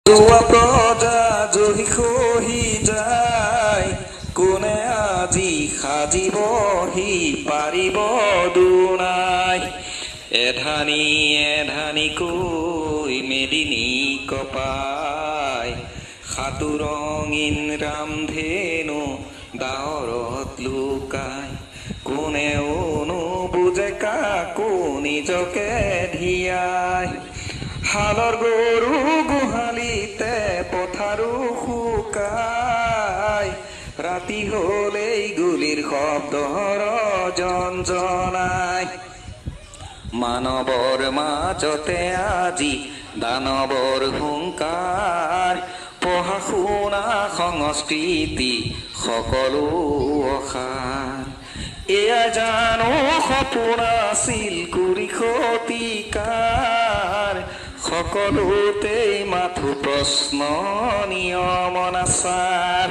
তোৱা প্ৰজা জহি খহি যায়, কোনে আজি সাজিবহি পাৰিব দুনাই। এধানি এধানিকৈ মেদিনী কপাই, সাতোৰঙীন ৰামধেনু ডাৱৰত লুকাই। কোনেও নুবুজে কাকো নিজকে ধিয়াই, হালৰ গৰু গোহালিতে পথাৰো শুকাই। ৰাতি হলেই গুলিৰ শব্দ ৰজনজনাই। মানৱৰ মাজতে আজি দানৱৰ হুংকাৰ, পঢ়া শুনা সংস্কৃতি সকলো অসাৰ। এয়া জানো সপোন আছিল কুৰি শতিকাৰ, সকলোতেই মাথো প্ৰশ্ন নিয়ম নাচাৰ।